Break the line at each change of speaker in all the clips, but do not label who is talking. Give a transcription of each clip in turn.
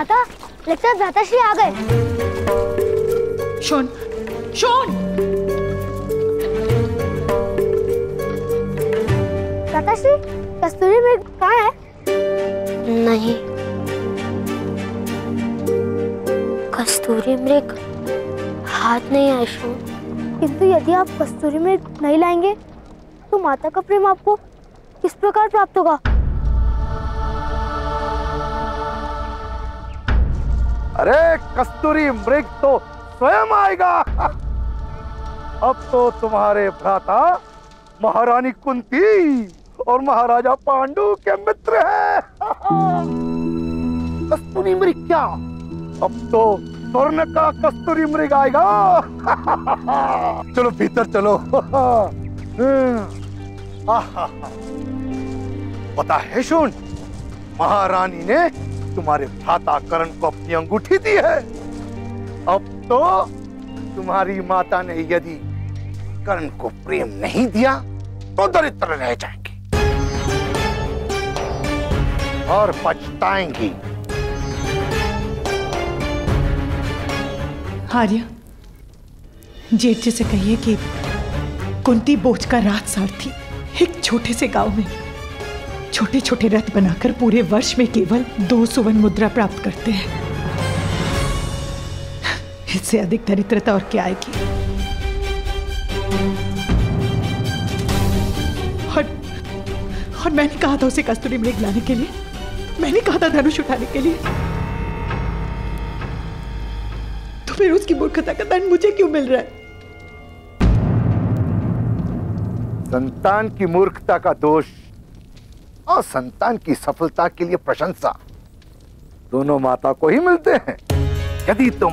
माता, लगता है भ्राताश्री आ गए।
Shown, shown!
भ्राताश्री, कस्तूरी मृग कहाँ है?
नहीं, कस्तूरी मृग हाथ नहीं आया शोन।
किंतु यदि आप कस्तूरी मृग नहीं लाएंगे तो माता का प्रेम आपको किस प्रकार प्राप्त होगा?
अरे कस्तूरी मृग तो स्वयं आएगा। अब तो तुम्हारे भ्राता महारानी कुंती और महाराजा पांडु के मित्र हैं। कस्तूरी मृग क्या, अब तो स्वर्ण का कस्तूरी मृग आएगा। चलो भीतर चलो। पता है शोन, महारानी ने तुम्हारे भ्राता कर्ण को अपनी अंगूठी दी है। अब तो तुम्हारी माता ने यदि कर्ण को प्रेम नहीं दिया तो दरिद्र रह जाएंगी और पछताएंगी।
आर्य, जेठ जी से कहिए कि कुंती बोझ का राज सारथी एक छोटे से गांव में छोटे छोटे रथ बनाकर पूरे वर्ष में केवल 2 सुवर्ण मुद्रा प्राप्त करते हैं। इससे अधिक दरिद्रता और क्या आएगी? और मैंने कहा था उसे कस्तूरी मृग लाने के लिए, मैंने कहा था धनुष उठाने के लिए, तो फिर उसकी मूर्खता का दंड मुझे क्यों मिल रहा है?
संतान की मूर्खता का दोष और संतान की सफलता के लिए प्रशंसा दोनों माता को ही मिलते हैं। यदि तुम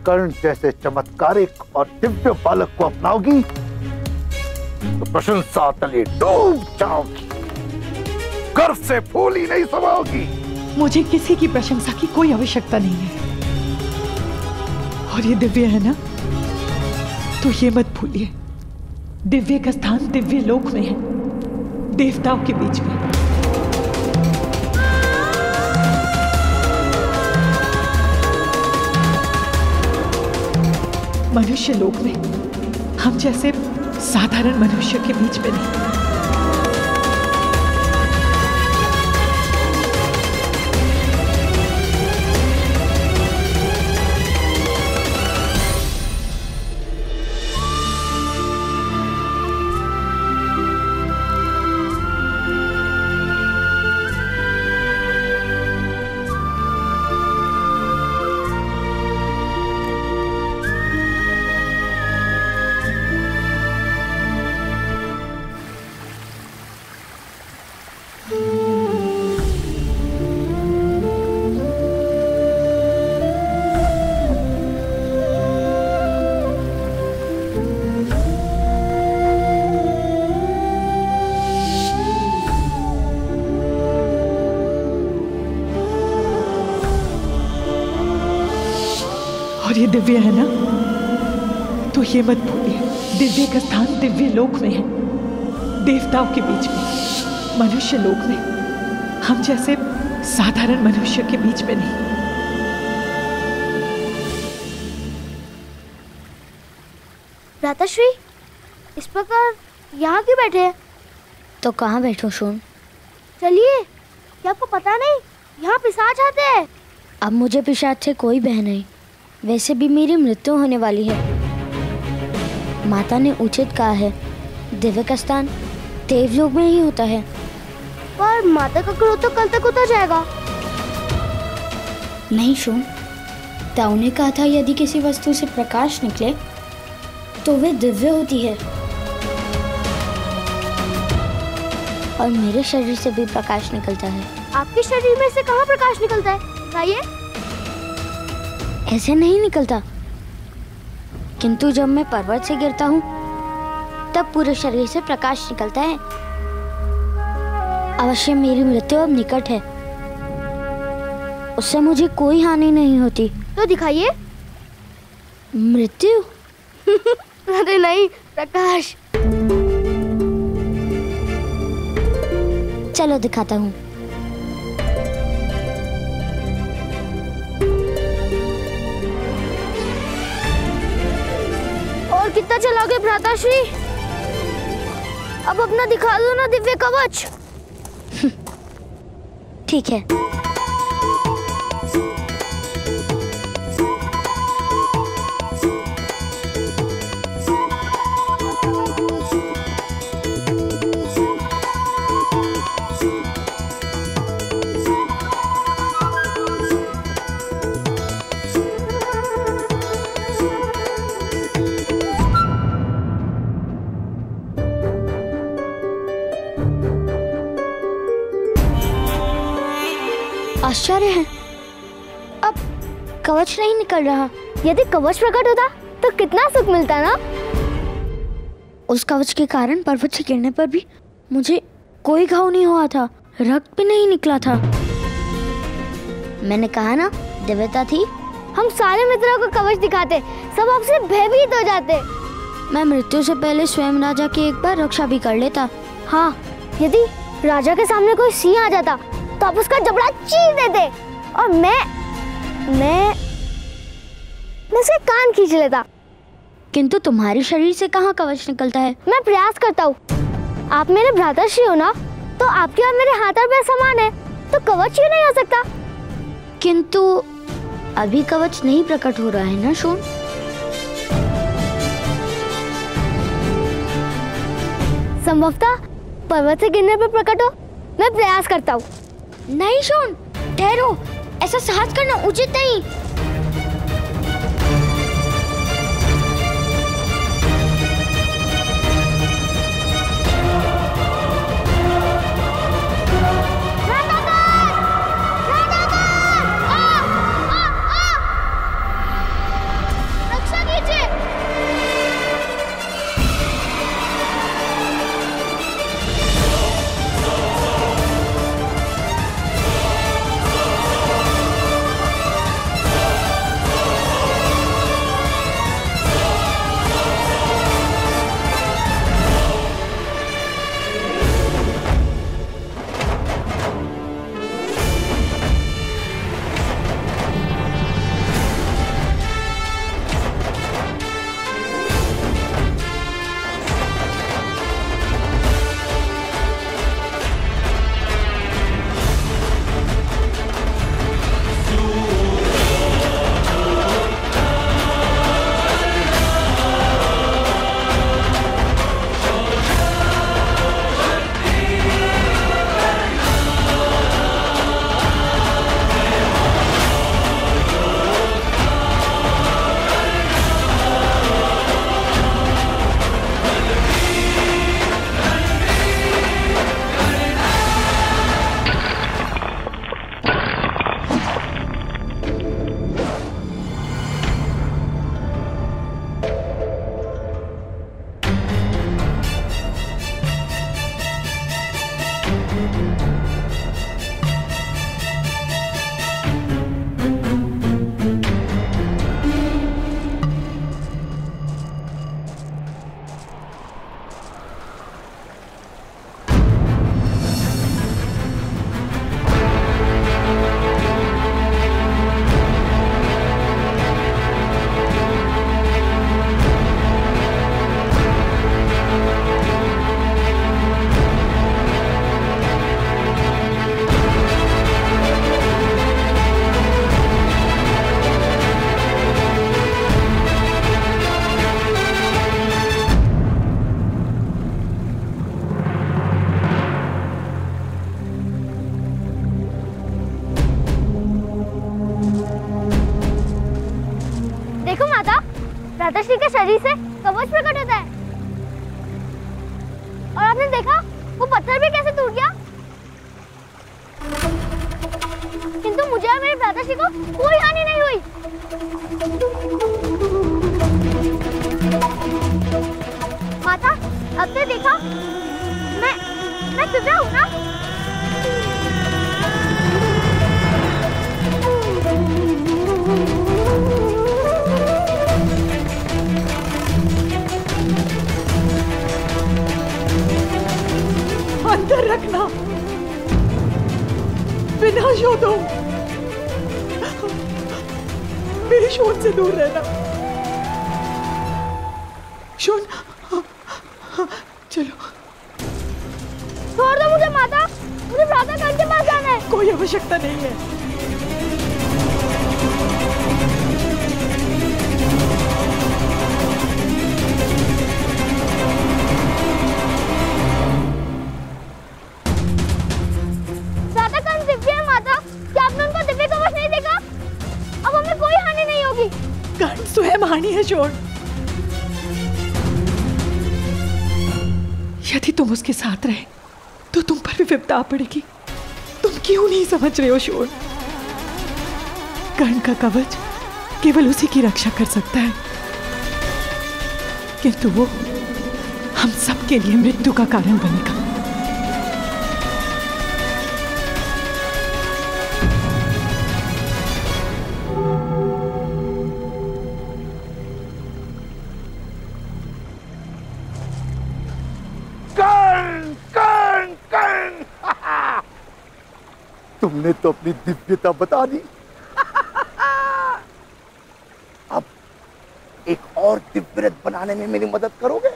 कर्ण जैसे चमत्कारिक और दिव्य बालक को अपनाओगी तो प्रशंसा तले डूब जाओगी, गर्व से फूल ही नहीं समाओगी।
मुझे किसी की प्रशंसा की कोई आवश्यकता नहीं है, और ये दिव्य है ना, तो ये मत भूलिए, दिव्य का स्थान दिव्य लोक में है, देवताओं के बीच में। मनुष्य लोक में हम जैसे साधारण मनुष्य के बीच में नहीं। और ये दिव्य है ना, तो ये मत भूलिए, दिव्य का स्थान दिव्य लोक में है, देवताओं के बीच में। मनुष्य लोक में हम जैसे साधारण मनुष्य के बीच में नहीं।
भ्राताश्री, इस प्रकार यहाँ क्यों बैठे हैं?
तो कहाँ बैठो शोन?
चलिए, क्या आपको पता नहीं यहाँ पिशाच आते हैं?
अब मुझे पिशाच से कोई भय नहीं, वैसे भी मेरी मृत्यु होने वाली है। माता ने उचित कहा है, दिव्य का स्थान देवलोक में ही होता है।
पर माता का क्रोध तो कल तक उतर जाएगा।
नहीं शोन, ताऊ ने कहा था यदि किसी वस्तु से प्रकाश निकले तो वे दिव्य होती है, और मेरे शरीर से भी प्रकाश निकलता है।
आपके शरीर में से कहाँ प्रकाश निकलता है? बताइए।
ऐसे नहीं निकलता, किंतु जब मैं पर्वत से गिरता हूँ तब पूरे शरीर से प्रकाश निकलता है। अवश्य मेरी मृत्यु अब निकट है, उससे मुझे कोई हानि नहीं होती।
तो दिखाइए।
मृत्यु?
अरे नहीं, प्रकाश।
चलो दिखाता हूँ।
कितना चला गए भ्राताश्री। अब अपना दिखा दो ना दिव्य कवच।
ठीक है। आश्चर्य है, अब कवच नहीं निकल रहा।
यदि कवच प्रकट होता तो कितना सुख मिलता ना।
उस कवच के कारण पर्वत से गिरने पर भी मुझे कोई घाव नहीं हुआ था, रक्त भी नहीं निकला था। मैंने कहा ना, दिव्यता थी।
हम सारे मित्रों को कवच दिखाते, सब आपसे भयभीत हो जाते।
मैं मृत्यु से पहले स्वयं राजा की एक बार रक्षा भी कर लेता।
हाँ, यदि राजा के सामने कोई सिंह आ जाता तो आप उसका जबड़ा चीर देते और मैं उसके कान खींच लेता।
किंतु तुम्हारे शरीर से कहाँ कवच निकलता है?
मैं प्रयास करता हूँ। आप मेरे भ्राताश्री हो ना, तो आपके और मेरे हाथ और पैर समान है, तो कवच क्यों नहीं हो सकता?
किंतु अभी कवच नहीं प्रकट हो रहा है ना शोण।
संभवतः पर्वत से गिरने पर प्रकट हो। मैं प्रयास करता हूँ।
नहीं शोण, ठहरो, ऐसा साहस करना उचित नहीं।
रक्षा कीजिए। भ्राताश्री के शरीर से कवच प्रकट होता है। और आपने देखा वो पत्थर भी कैसे टूट गया। किंतु मुझे और मेरे भ्राताश्री को कोई हानि नहीं हुई। माता, अब तो देखा, मैं दिव्या हूँ ना।
अंदर रखना, बिना शोधो, मेरे शोध से दूर रहना। सुन, चलो।
छोड़ दो मुझे माता, मुझे प्रातः काल के पास जाना है।
कोई आवश्यकता नहीं है।
प्रातः काल दिव्य है माता, क्या आपने उनको दिव्य कवच नहीं देखा? अब हमें कोई हानि नहीं होगी।
कर्ण स्वयं हानि है शोर। यदि तुम उसके साथ रहे तो तुम पर भी विपदा आ पड़ेगी। तुम क्यों नहीं समझ रहे हो शोर? कर्ण का कवच केवल उसी की रक्षा कर सकता है, किंतु वो हम सबके लिए मृत्यु का कारण बनेगा।
तुमने तो अपनी दिव्यता बता दी। अब एक और दिव्य रथ बनाने में मेरी मदद करोगे?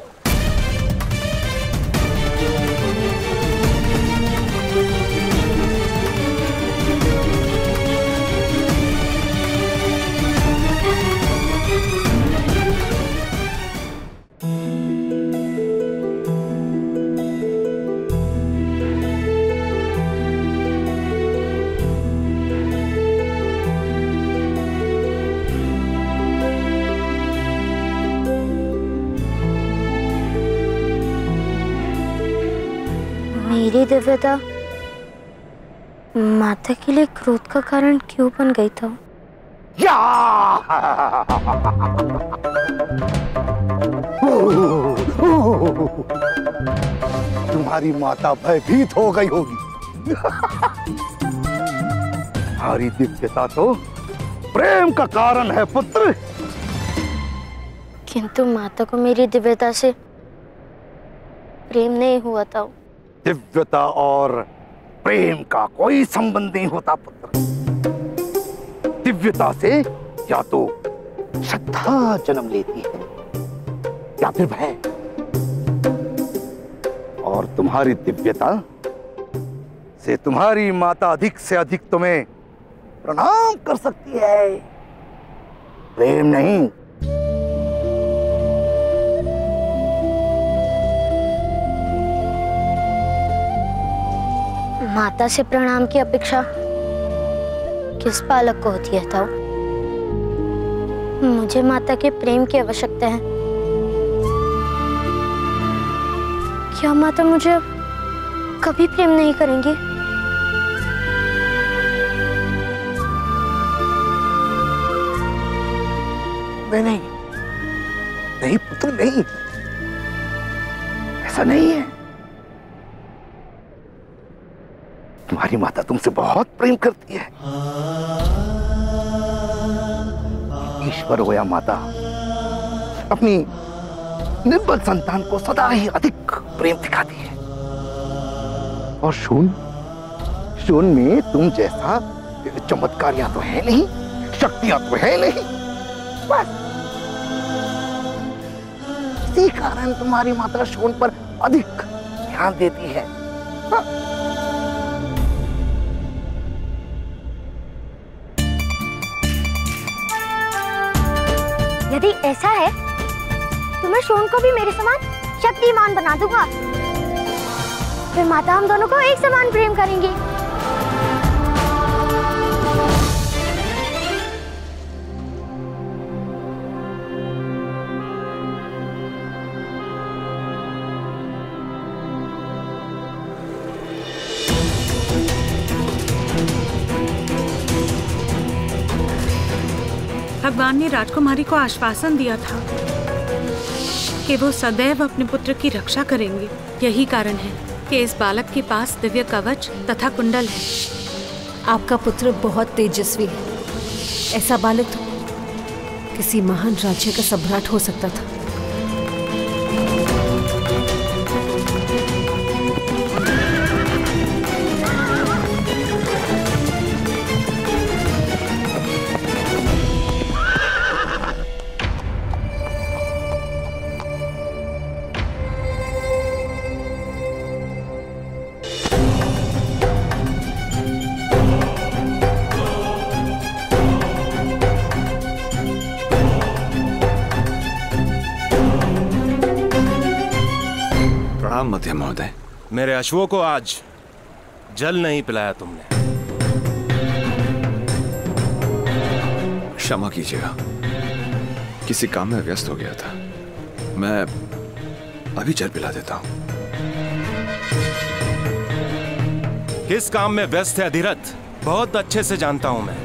मेरी दिव्यता माता के लिए क्रोध का कारण क्यों बन गई था?
तुम्हारी माता भयभीत हो गई होगी। तुम्हारी दिव्यता तो प्रेम का कारण है पुत्र।
किंतु माता को मेरी दिव्यता से प्रेम नहीं हुआ था।
दिव्यता और प्रेम का कोई संबंध नहीं होता पुत्र। दिव्यता से या तो श्रद्धा जन्म लेती है या फिर भय। और तुम्हारी दिव्यता से तुम्हारी माता अधिक से अधिक तुम्हें प्रणाम कर सकती है, प्रेम नहीं।
माता से प्रणाम की अपेक्षा किस बालक को होती है ताऊ? मुझे माता के प्रेम की आवश्यकता है। क्या माता मुझे कभी प्रेम नहीं करेंगी?
नहीं नहीं पुत्र नहीं, ऐसा नहीं है। तुम्हारी माता तुमसे बहुत प्रेम करती है। ईश्वर हो या माता अपनी निर्बल संतान को सदा ही अधिक प्रेम दिखाती है। और शून में तुम जैसा चमत्कारियां तो है नहीं, शक्तियां तो है नहीं, बस इसी कारण तुम्हारी माता शून पर अधिक ध्यान देती है। हाँ।
यदि ऐसा है तो मैं शोन को भी मेरे समान शक्तिमान बना दूंगा। फिर माता हम दोनों को एक समान प्रेम करेंगी।
भगवान ने राजकुमारी को आश्वासन दिया था कि वो सदैव अपने पुत्र की रक्षा करेंगे। यही कारण है कि इस बालक के पास दिव्य कवच तथा कुंडल है।
आपका पुत्र बहुत तेजस्वी है। ऐसा बालक तो किसी महान राज्य का सम्राट हो सकता था।
प्रणाम मध्यम महोदय।
मेरे अश्वों को आज जल नहीं पिलाया तुमने।
क्षमा कीजिएगा, किसी काम में व्यस्त हो गया था। मैं अभी जल पिला देता हूं।
किस काम में व्यस्त है अधिरथ, बहुत अच्छे से जानता हूं मैं।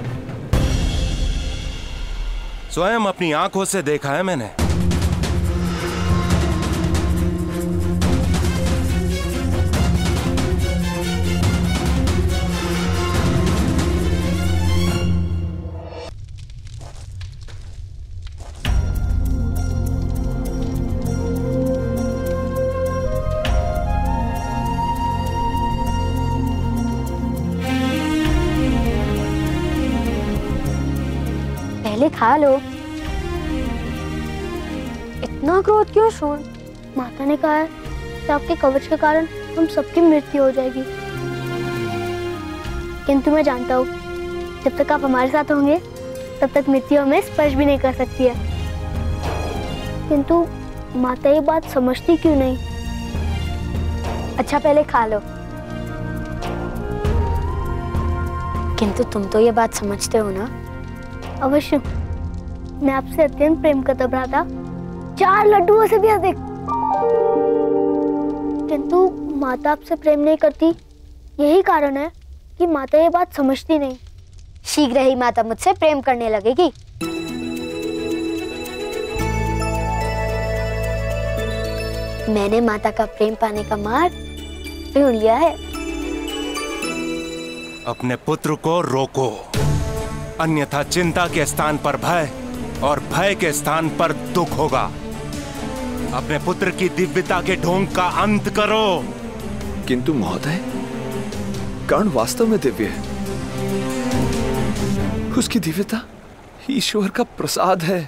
स्वयं अपनी आंखों से देखा है मैंने।
पहले खा लो। इतना क्रोध क्यों शोन? माता ने कहा है कि आपके कवच के कारण हम सबकी मृत्यु हो जाएगी। किंतु मैं जानता हूँ जब तक आप हमारे साथ होंगे तब तक मृत्यु हमें स्पर्श भी नहीं कर सकती है। किंतु माता ये बात समझती क्यों नहीं? अच्छा पहले खा लो। किंतु तुम तो ये बात समझते हो ना? अवश्य, मैं आपसे अत्यंत प्रेम करता भ्राता, 4 लड्डुओं से भी अधिक। किंतु माता आपसे प्रेम नहीं करती, यही कारण है कि माता ये बात समझती नहीं। शीघ्र ही माता मुझसे प्रेम करने लगेगी। मैंने माता का प्रेम पाने का मार्ग ढूंढ लिया है।
अपने पुत्र को रोको, अन्यथा चिंता के स्थान पर भय और भय के स्थान पर दुख होगा। अपने पुत्र की दिव्यता के ढोंग का अंत करो।
किंतु महोदय, कर्ण वास्तव में दिव्य है। उसकी दिव्यता ईश्वर का प्रसाद है।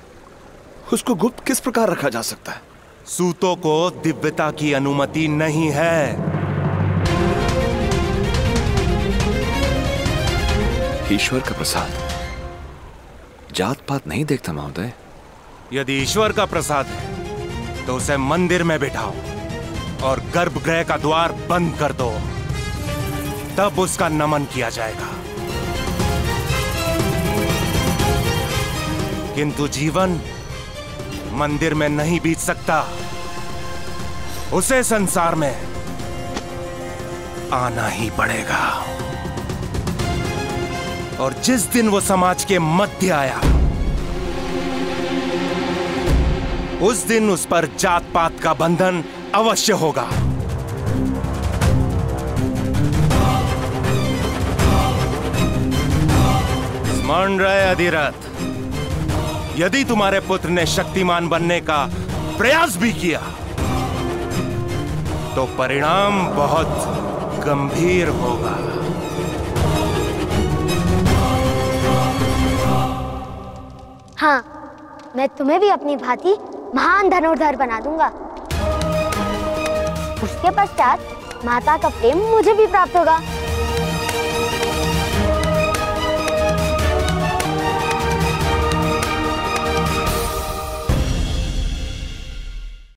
उसको गुप्त किस प्रकार रखा जा सकता है?
सूतों को दिव्यता की अनुमति नहीं है।
ईश्वर का प्रसाद जात पात नहीं देखता महोदय।
यदि ईश्वर का प्रसाद है तो उसे मंदिर में बिठाओ और गर्भगृह का द्वार बंद कर दो, तब उसका नमन किया जाएगा। किंतु जीवन मंदिर में नहीं बीत सकता, उसे संसार में आना ही पड़ेगा। और जिस दिन वो समाज के मध्य आया, उस दिन उस पर जात पात का बंधन अवश्य होगा। स्मरण रहे अधिरथ, यदि तुम्हारे पुत्र ने शक्तिमान बनने का प्रयास भी किया तो परिणाम बहुत गंभीर होगा।
हाँ, मैं तुम्हें भी अपनी भांति महान धनुर्धर बना दूंगा। उसके पश्चात माता का प्रेम मुझे भी प्राप्त होगा।